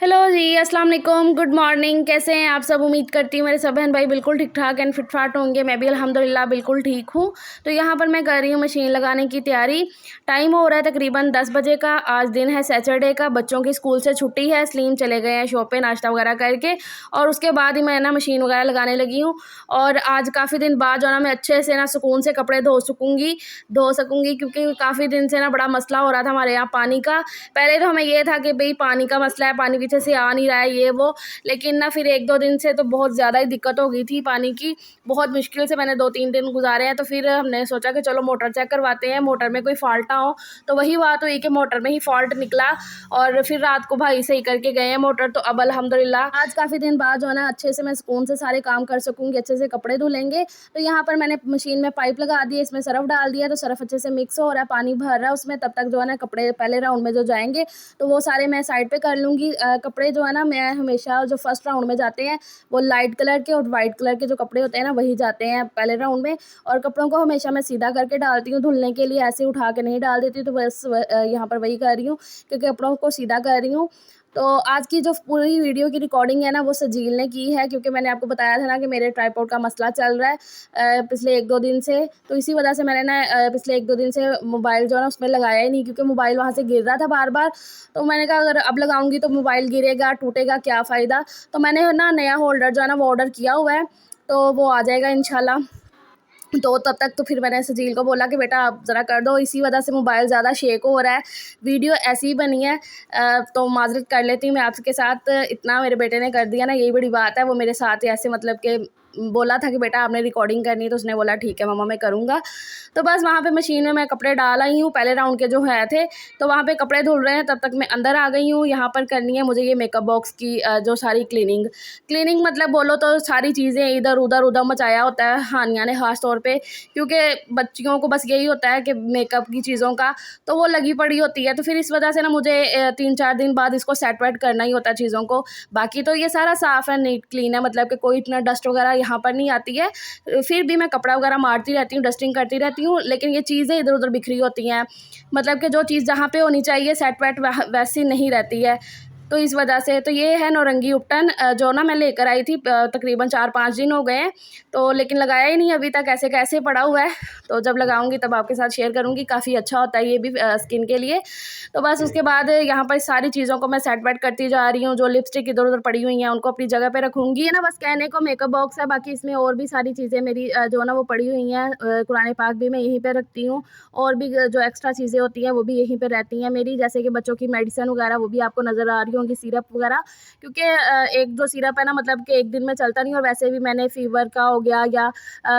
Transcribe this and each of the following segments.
Hello जी, अस्सलाम वालेकुम, good morning. कैसे हैं आप सब? उम्मीद करती हूँ मेरे सब बहन भाई बिल्कुल ठीक ठाक एंड फिट फाट होंगे। मैं भी अल्हम्दुलिल्लाह बिल्कुल ठीक हूँ। तो यहाँ पर मैं कर रही हूँ मशीन लगाने की तैयारी। टाइम हो रहा है तकरीबन 10 बजे का। आज दिन है सैटरडे का, बच्चों की स्कूल से छुट्टी है, सलीम चले गए हैं शॉप पे नाश्ता वगैरह करके, और उसके बाद ही मैं ना मशीन वगैरह लगाने लगी हूँ। और आज काफ़ी दिन बाद जो है ना मैं अच्छे से ना सुकून से कपड़े धो सकूँगी क्योंकि काफ़ी दिन से ना बड़ा मसला हो रहा था हमारे यहाँ पानी का। पहले तो हमें ये था कि भई पानी का मसला है, पानी पीछे से आ नहीं रहा है ये वो, लेकिन ना फिर 1-2 दिन से तो बहुत ज़्यादा ही दिक्कत हो गई थी पानी की। बहुत मुश्किल से मैंने 2-3 दिन गुज़ारे हैं, तो फिर हमने सोचा कि चलो मोटर चेक करवाते हैं, मोटर में कोई फ़ॉल्ट ना हो। तो वही बात हुई कि मोटर में ही फ़ॉल्ट निकला और फिर रात को भाई सही करके गए हैं मोटर। तो अब अल्हम्दुलिल्लाह आज काफ़ी दिन बाद जो है ना अच्छे से मैं सुकून से सारे काम कर सकूँगी, अच्छे से कपड़े धुलेंगे। तो यहाँ पर मैंने मशीन में पाइप लगा दी है, इसमें सरफ़ डाल दिया, तो सरफ़ अच्छे से मिक्स हो रहा है, पानी भर रहा है उसमें। तब तक जो है ना कपड़े पहले राउंड में जो जाएँगे तो वो सारे मैं साइड पे कर लूँगी। कपड़े जो है ना मैं हमेशा जो फर्स्ट राउंड में जाते हैं वो लाइट कलर के और वाइट कलर के जो कपड़े होते हैं ना वही जाते हैं पहले राउंड में। और कपड़ों को हमेशा मैं सीधा करके डालती हूँ धुलने के लिए, ऐसे उठा के नहीं डाल देती। तो बस यहाँ पर वही कर रही हूँ कि कपड़ों को सीधा कर रही हूँ। तो आज की जो पूरी वीडियो की रिकॉर्डिंग है ना वो सजील ने की है, क्योंकि मैंने आपको बताया था ना कि मेरे ट्राइपॉड का मसला चल रहा है पिछले 1-2 दिन से। तो इसी वजह से मैंने ना पिछले 1-2 दिन से मोबाइल जो है ना उसमें लगाया ही नहीं, क्योंकि मोबाइल वहाँ से गिर रहा था बार-बार। तो मैंने कहा अगर अब लगाऊंगी तो मोबाइल गिरेगा, टूटेगा, क्या फ़ायदा। तो मैंने ना नया होल्डर जो है ना वो ऑर्डर किया हुआ है, तो वो आ जाएगा इंशाल्लाह। तो तब तक तो फिर मैंने सजील को बोला कि बेटा आप ज़रा कर दो, इसी वजह से मोबाइल ज़्यादा शेक हो रहा है। वीडियो ऐसी ही बनी है, तो माज़रत कर लेती हूँ मैं आपके साथ। इतना मेरे बेटे ने कर दिया ना, यही बड़ी बात है। वो मेरे साथ ही ऐसे मतलब कि बोला था कि बेटा आपने रिकॉर्डिंग करनी है, तो उसने बोला ठीक है मम्मा मैं करूँगा। तो बस वहाँ पे मशीन में मैं कपड़े डाल आई हूँ, पहले राउंड के जो है थे, तो वहाँ पे कपड़े धुल रहे हैं, तब तक मैं अंदर आ गई हूँ। यहाँ पर करनी है मुझे ये मेकअप बॉक्स की जो सारी क्लीनिंग मतलब बोलो तो सारी चीज़ें इधर-उधर उधम मचाया होता है हानिया ने ख़ास तौर पे, क्योंकि बच्चियों को बस यही होता है कि मेकअप की चीज़ों का, तो वो लगी पड़ी होती है। तो फिर इस वजह से ना मुझे 3-4 दिन बाद इसको सेट वेट करना ही होता है चीज़ों को। बाकी तो ये सारा साफ़ है, नीट क्लीन है, मतलब कि कोई इतना डस्ट वगैरह यहाँ पर नहीं आती है। फिर भी मैं कपड़ा वगैरह मारती रहती हूँ, डस्टिंग करती रहती हूँ, लेकिन ये चीज़ें इधर-उधर बिखरी होती हैं। मतलब कि जो चीज़ जहाँ पे होनी चाहिए सेट वेट वैसी नहीं रहती है। तो इस वजह से तो ये है नौरंगी उपटन, जो ना मैं लेकर आई थी तकरीबन 4-5 दिन हो गए हैं, तो लेकिन लगाया ही नहीं अभी तक, ऐसे कैसे पड़ा हुआ है। तो जब लगाऊंगी तब आपके साथ शेयर करूंगी। काफ़ी अच्छा होता है ये भी स्किन के लिए। तो बस उसके बाद यहाँ पर सारी चीज़ों को मैं सेट वेट करती जा रही हूँ। जो लिपस्टिक इधर उधर पड़ी हुई हैं उनको अपनी जगह पे रखूँगी। ये ना बस कहने को मेकअप बॉक्स है, बाकी इसमें और भी सारी चीज़ें मेरी जो ना वो पड़ी हुई हैं। कुरान पाक भी मैं यहीं पर रखती हूँ, और भी जो एक्स्ट्रा चीज़ें होती हैं वो भी यहीं पर रहती हैं मेरी, जैसे कि बच्चों की मेडिसिन वगैरह वो भी आपको नज़र आ रही होंगी, सिरप वगैरह। क्योंकि एक जो सिरप है ना मतलब कि एक दिन में चलता नहीं, और वैसे भी मैंने फ़ीवर का हो गया या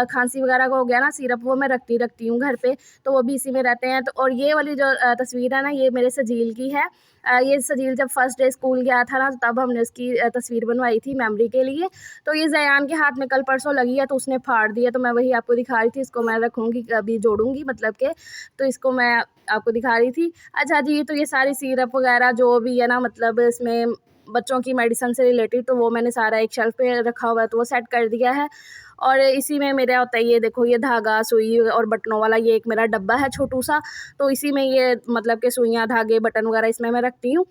खांसी वगैरह का हो गया ना सिरप, वो मैं रखती हूँ घर पे, तो वो भी इसी में रहते हैं। तो और ये वाली जो तस्वीर है ना ये मेरे सजील की है। ये सजील जब फर्स्ट डे स्कूल गया था ना तब हमने उसकी तस्वीर बनवाई थी मेमोरी के लिए। तो ये ज़यान के हाथ में कल परसों लगी है, तो उसने फाड़ दी है, तो मैं वही आपको दिखा रही थी। इसको मैं रखूँगी, अभी जोड़ूँगी मतलब के, तो इसको मैं आपको दिखा रही थी। अच्छा जी, तो ये सारी सिरप वगैरह जो भी है ना मतलब इसमें बच्चों की मेडिसिन से रिलेटेड, तो वो मैंने सारा एक शेल्फ पे रखा हुआ है, तो वो सेट कर दिया है। और इसी में मेरा होता है ये देखो, ये धागा सुई और बटनों वाला ये एक मेरा डब्बा है छोटू सा, तो इसी में ये मतलब कि सुइयाँ धागे बटन वगैरह इसमें मैं रखती हूँ।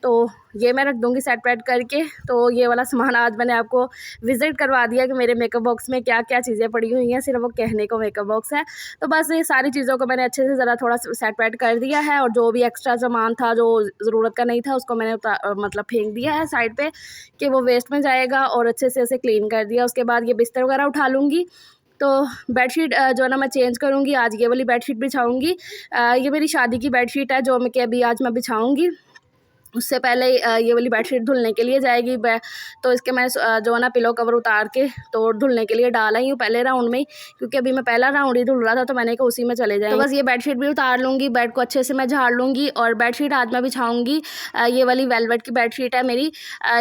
तो ये मैं रख दूँगी सेट वेट करके। तो ये वाला सामान आज मैंने आपको विज़िट करवा दिया कि मेरे मेकअप बॉक्स में क्या-क्या चीज़ें पड़ी हुई हैं, सिर्फ़ वो कहने को मेकअप बॉक्स है। तो बस ये सारी चीज़ों को मैंने अच्छे से ज़रा थोड़ा सेट वेट कर दिया है, और जो भी एक्स्ट्रा सामान था जो ज़रूरत का नहीं था उसको मैंने मतलब फेंक दिया है साइड पे कि वो वेस्ट में जाएगा, और अच्छे से उसे क्लीन कर दिया। उसके बाद ये बिस्तर वगैरह उठा लूँगी। तो बेडशीट जो है ना मैं चेंज करूँगी, आज ये वाली बेडशीट बिछाऊँगी। ये मेरी शादी की बेडशीट है जो मैं कि अभी आज मैं बिछाऊँगी। उससे पहले ये वाली बेडशीट धुलने के लिए जाएगी। तो इसके मैं जो है ना पिलो कवर उतार के तो धुलने के लिए डाल आई हूँ पहले राउंड में ही, क्योंकि अभी मैं पहला राउंड ही धुल रहा था, तो मैंने कहा उसी में चले जाएंगे। तो बस ये बेडशीट भी उतार लूँगी, बेड को अच्छे से मैं झाड़ लूँगी। और बेडशीट आज मैं बिछाऊँगी, ये वाली वेलवेट की बेडशीट है मेरी।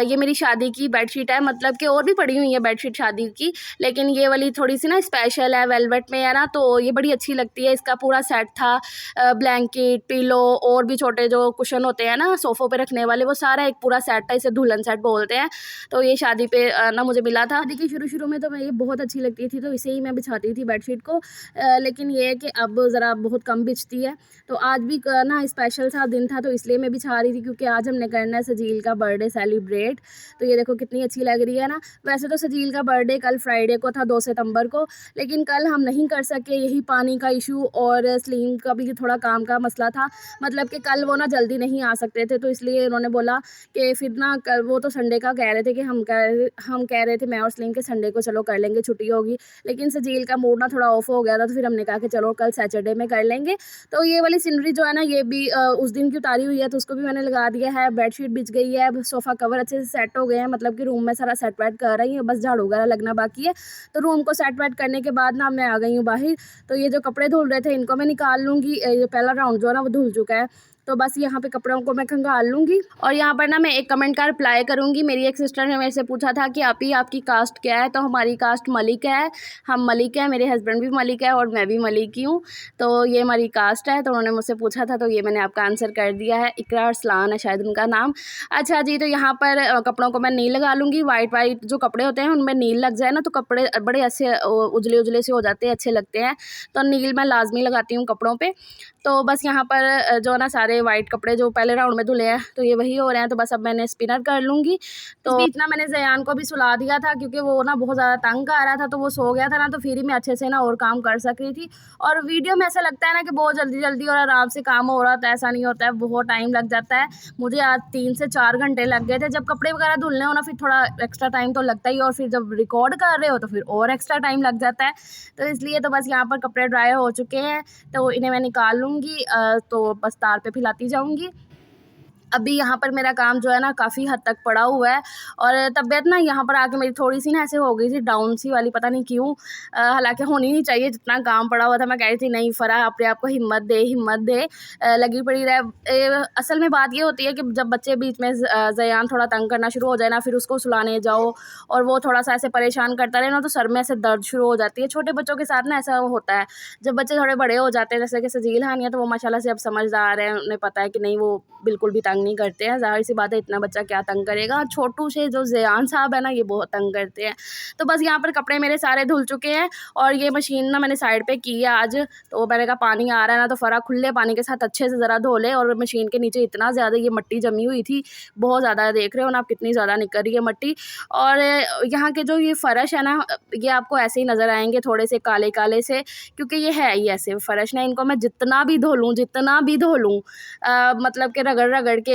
ये मेरी शादी की बेडशीट है, मतलब कि और भी पड़ी हुई है बेडशीट शादी की, लेकिन ये वाली थोड़ी सी ना स्पेशल है, वेलवेट में है ना, तो ये बड़ी अच्छी लगती है। इसका पूरा सेट था, ब्लैंकेट, पिलो और भी छोटे जो कुशन होते हैं ना सोफ़ों पे रखने वाले, वो सारा एक पूरा सेट है, इसे दुल्हन सेट बोलते हैं। तो ये शादी पे ना मुझे मिला था। देखिए शुरू में तो मैं ये बहुत अच्छी लगती थी, तो इसे ही मैं बिछाती थी बेडशीट को, लेकिन ये है कि अब ज़रा बहुत कम बिछती है। तो आज भी ना स्पेशल सा दिन था, तो इसलिए मैं बिछा रही थी, क्योंकि आज हमने करना है सजील का बर्थडे सेलिब्रेट। तो ये देखो कितनी अच्छी लग रही है ना। वैसे तो सजील का बर्थडे कल फ्राइडे को था, 2 सितंबर को, लेकिन कल हम नहीं कर सके, यही पानी का इशू और सलीम का भी थोड़ा काम का मसला था। मतलब कि कल वो ना जल्दी नहीं आ सकते थे, तो इसलिए उन्होंने बोला कि फिर ना कल, वो तो संडे का कह रहे थे कि हम कह रहे थे मैं और सलीम के संडे को चलो कर लेंगे, छुट्टी होगी, लेकिन सजील का मूड ना थोड़ा ऑफ हो गया था, तो फिर हमने कहा कि चलो कल सैटरडे में कर लेंगे। तो ये वाली सीनरी जो है ना, ये भी उस दिन की उतारी हुई है, तो उसको भी मैंने लगा दिया है। बेडशीट बिछ गई है, सोफ़ा कवर अच्छे से सेट हो गए हैं, मतलब कि रूम में सारा सेट वेट कर रही हूँ, बस झाड़ू वगैरह लगना बाकी है। तो रूम को सेट वेट करने के बाद ना मैं आ गई हूँ बाहर। तो ये जो कपड़े धुल रहे थे इनको मैं निकाल लूँगी, ये पहला राउंड जो है ना वो धुल चुका है, तो बस यहाँ पे कपड़ों को मैं खंगाल लूँगी। और यहाँ पर ना मैं एक कमेंट का रिप्लाई करूँगी। मेरी एक सिस्टर ने मेरे से पूछा था कि आपी आपकी कास्ट क्या है, तो हमारी कास्ट मलिक है, हम मलिक हैं, मेरे हस्बैंड भी मलिक है और मैं भी मलिक ही हूँ। तो ये हमारी कास्ट है, तो उन्होंने मुझसे पूछा था, तो ये मैंने आपका आंसर कर दिया है। इकरा अरसलान है शायद उनका नाम। अच्छा जी, तो यहाँ पर कपड़ों को मैं नील लगा लूँगी। वाइट जो कपड़े होते हैं उनमें नील लग जाए ना, तो कपड़े बड़े अच्छे उजले से हो जाते हैं, अच्छे लगते हैं। तो नील मैं लाजमी लगाती हूँ कपड़ों पर। तो बस यहाँ पर जो ना सारे वाइट कपड़े जो पहले राउंड में धुले हैं, तो ये वही हो रहे हैं। तो बस अब मैंने स्पिनर कर लूँगी। तो इतना मैंने ज़यान को भी सुला दिया था, क्योंकि वो ना बहुत ज़्यादा तंग आ रहा था, तो वो सो गया था ना, तो फिर ही मैं अच्छे से ना और काम कर सक रही थी। और वीडियो में ऐसा लगता है ना कि बहुत जल्दी और आराम से काम हो रहा था, ऐसा नहीं होता है, बहुत टाइम लग जाता है। मुझे आज 3 से 4 घंटे लग गए थे। जब कपड़े वगैरह धुलने हो ना, फिर थोड़ा एक्स्ट्रा टाइम तो लगता ही है, और फिर जब रिकॉर्ड कर रहे हो तो फिर और एक्स्ट्रा टाइम लग जाता है। तो इसलिए तो बस यहाँ पर कपड़े ड्राई हो चुके हैं, तो इन्हें मैं निकाल लूँगी, तो बस तार पे फैलाती जाऊँगी। अभी यहाँ पर मेरा काम जो है ना काफ़ी हद तक पड़ा हुआ है, और तबीयत ना यहाँ पर आके मेरी थोड़ी-सी ना ऐसे हो गई थी डाउन सी वाली, पता नहीं क्यों। हालाँकि होनी नहीं चाहिए, जितना काम पड़ा हुआ था मैं कह रही थी नहीं फ़राह अपने आप को हिम्मत दे, लगी पड़ी रहे। असल में बात ये होती है कि जब बच्चे बीच में ज़यान थोड़ा तंग करना शुरू हो जाए ना, फिर उसको सुलाने जाओ और वो थोड़ा-सा ऐसे परेशान करता रहे ना, तो सर में ऐसे दर्द शुरू हो जाती है। छोटे बच्चों के साथ ना ऐसा होता है। जब बच्चे थोड़े बड़े हो जाते हैं, जैसे कि सजील हानिया, तो वो माशाल्लाह से अब समझदार हैं, उन्हें पता है कि नहीं वो बिल्कुल भी तंग नहीं करते हैं। ज़ाहिर-सी बात है, इतना बच्चा क्या तंग करेगा। छोटू से जो ज़यान साहब है ना, ये बहुत तंग करते हैं। तो बस यहाँ पर कपड़े मेरे सारे धुल चुके हैं, और ये मशीन ना मैंने साइड पे की है आज। तो मैंने कहा पानी आ रहा है ना, तो फ़रा खुले पानी के साथ अच्छे से ज़रा धो ले। और मशीन के नीचे इतना ज़्यादा ये मिट्टी जमी हुई थी, बहुत ज़्यादा, देख रहे हो ना आप कितनी ज़्यादा निकल रही है मिट्टी। और यहाँ के जो ये फ़र्श है ना, ये आपको ऐसे ही नज़र आएँगे, थोड़े से काले-काले से, क्योंकि ये है ही ऐसे फ़र्श ना। इनको मैं जितना भी धो लूँ, मतलब कि रगड़ के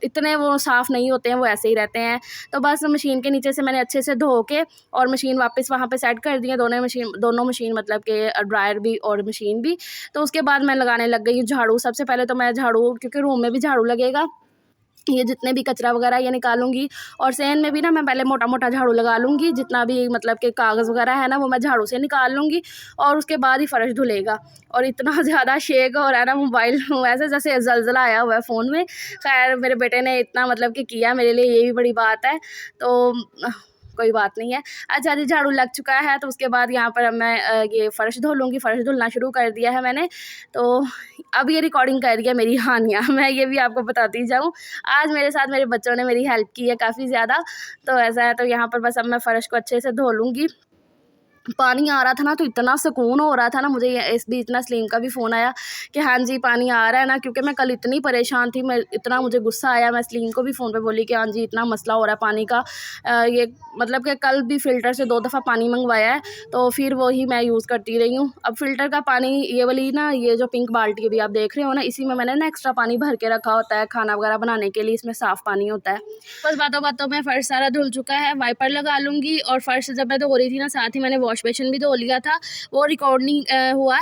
इतने वो साफ़ नहीं होते हैं, वो ऐसे ही रहते हैं। तो बस मशीन के नीचे से मैंने अच्छे से धो के और मशीन वापस वहाँ पे सेट कर दी है, दोनों मशीन, मतलब कि ड्रायर भी और मशीन भी। तो उसके बाद मैं लगाने लग गई हूँ झाड़ू। सबसे पहले तो मैं झाड़ू, क्योंकि रूम में भी झाड़ू लगेगा, ये जितने भी कचरा वगैरह ये निकालूंगी। और सहन में भी ना मैं पहले मोटा झाड़ू लगा लूँगी, जितना भी मतलब कि कागज़ वगैरह है ना, वो मैं झाड़ू से निकाल लूँगी, और उसके बाद ही फ़र्श धुलेगा। और इतना ज़्यादा शेक हो रहा है ना मोबाइल, वैसे जैसे ज़लज़ला आया हुआ है फ़ोन में। खैर मेरे बेटे ने इतना मतलब कि किया मेरे लिए, ये भी बड़ी बात है। तो कोई बात नहीं है। अच्छा जी, झाड़ू लग चुका है, तो उसके बाद यहाँ पर अब मैं ये फ़र्श धो लूँगी। फ़र्श धुलना शुरू कर दिया है मैंने। तो अब ये रिकॉर्डिंग कर रही है मेरी हानिया, मैं ये भी आपको बताती जाऊँ। आज मेरे साथ मेरे बच्चों ने मेरी हेल्प की है काफ़ी ज़्यादा। तो ऐसा है, तो यहाँ पर बस अब मैं फ़र्श को अच्छे से धो लूँगी। पानी आ रहा था ना, तो इतना सुकून हो रहा था ना मुझे। इस बीच ना सलीम का भी फ़ोन आया कि हाँ जी पानी आ रहा है ना, क्योंकि मैं कल इतनी परेशान थी, मैं इतना मुझे गुस्सा आया। मैं सलीम को भी फ़ोन पे बोली कि हाँ जी इतना मसला हो रहा है पानी का। ये मतलब कि कल भी फ़िल्टर से 2 दफ़ा पानी मंगवाया है, तो फिर वही मैं यूज़ करती रही हूँ। अब फ़िल्टर का पानी, ये वाली ना, ये जो पिंक बाल्टी अभी आप देख रहे हो ना, इसी में मैंने ना एक्स्ट्रा पानी भर के रखा होता है खाना वगैरह बनाने के लिए, इसमें साफ़ पानी होता है। बस बातों में फ़र्श सारा धुल चुका है, वाइपर लगा लूँगी। और फ़र्श जब मैं धो रही थी ना, साथ ही मैंने वॉश बेसिन भी धो लिया था, वो रिकॉर्ड नहीं हुआ।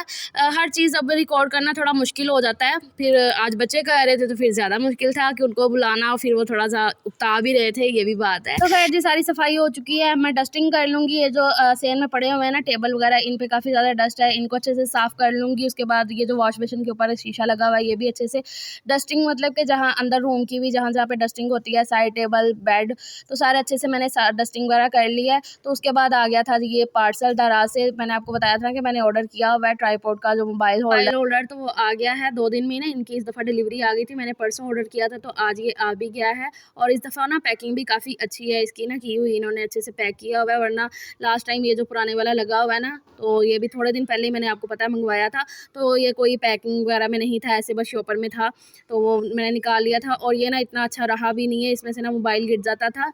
हर चीज़ अब रिकॉर्ड करना थोड़ा मुश्किल हो जाता है। फिर आज बच्चे कह रहे थे, तो फिर ज़्यादा मुश्किल था कि उनको बुलाना, और फिर वो थोड़ा सा उकता भी रहे थे, ये भी बात है। तो खैर जी, सारी सफाई हो चुकी है, मैं डस्टिंग कर लूँगी। ये जो सेन में पड़े हुए हैं ना टेबल वगैरह, इन पे काफ़ी ज़्यादा डस्ट है, इनको अच्छे से साफ़ कर लूँगी। उसके बाद ये जो वॉश बेसिन के ऊपर शीशा लगा हुआ है, ये भी अच्छे से डस्टिंग, मतलब कि जहाँ अंदर रूम की भी जहाँ पे डस्टिंग होती है, साइड टेबल बेड, तो सारे अच्छे से मैंने डस्टिंग वगैरह कर ली है। तो उसके बाद आ गया था ये पार्सल दरअसल दराज से मैंने आपको बताया था कि मैंने ऑर्डर किया हुआ है ट्राईपॉड का जो मोबाइल होल्डर, तो वो आ गया है 2 दिन में ना, इनकी इस दफ़ा डिलीवरी आ गई थी। मैंने परसों ऑर्डर किया था तो आज ये आ भी गया है। और इस दफ़ा ना पैकिंग भी काफ़ी अच्छी है इसकी ना, की हुई इन्होंने अच्छे से पैक किया हुआ है, वरना लास्ट टाइम ये जो पुराने वाला लगा हुआ है ना, तो ये भी थोड़े दिन पहले ही मैंने आपको पता है मंगवाया था, तो ये कोई पैकिंग वगैरह में नहीं था, ऐसे बस शॉपर में था, तो वो मैंने निकाल लिया था। और ये ना इतना अच्छा रहा भी नहीं है, इसमें से ना मोबाइल गिर जाता था।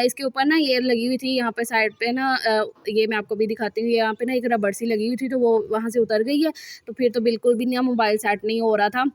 इसके ऊपर ना ये लगी हुई थी यहाँ पे साइड पे ना, ये मैं आपको भी दिखाती हूँ, यहाँ पे ना एक रबड़ सी लगी हुई थी, तो वो वहाँ से उतर गई है, तो फिर तो बिल्कुल भी ना मोबाइल सेट नहीं हो रहा था।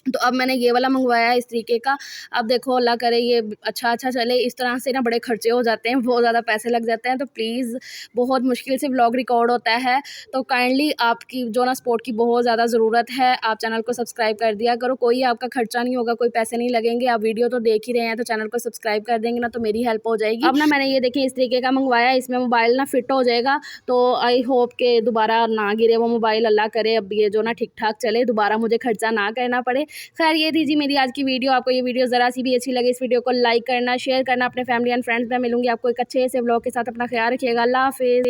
तो अब मैंने ये वाला मंगवाया है इस तरीके का। अब देखो अल्लाह करे ये अच्छा चले। इस तरह से ना बड़े खर्चे हो जाते हैं, बहुत ज़्यादा पैसे लग जाते हैं, तो प्लीज़ बहुत मुश्किल से व्लॉग रिकॉर्ड होता है, तो काइंडली आपकी जो ना सपोर्ट की बहुत ज़्यादा ज़रूरत है। आप चैनल को सब्सक्राइब कर दिया करो, कोई आपका खर्चा नहीं होगा, कोई पैसे नहीं लगेंगे। आप वीडियो तो देख ही रहे हैं, तो चैनल को सब्सक्राइब कर देंगे ना, तो मेरी हेल्प हो जाएगी। अब ना मैंने ये देखिए इस तरीके का मंगवाया है, इसमें मोबाइल ना फिट हो जाएगा, तो आई होप के दोबारा ना गिरे वो मोबाइल, अल्लाह करे अब ये जो ना ठीक ठाक चले, दोबारा मुझे खर्चा ना करना पड़े। खैर ये थी जी मेरी आज की वीडियो। आपको ये वीडियो ज़रा सी भी अच्छी लगे, इस वीडियो को लाइक करना, शेयर करना अपने फैमिली एंड फ्रेंड्स में। मिलूंगी आपको एक अच्छे से व्लॉग के साथ। अपना ख्याल रखिएगा। अल्लाह हाफिज़।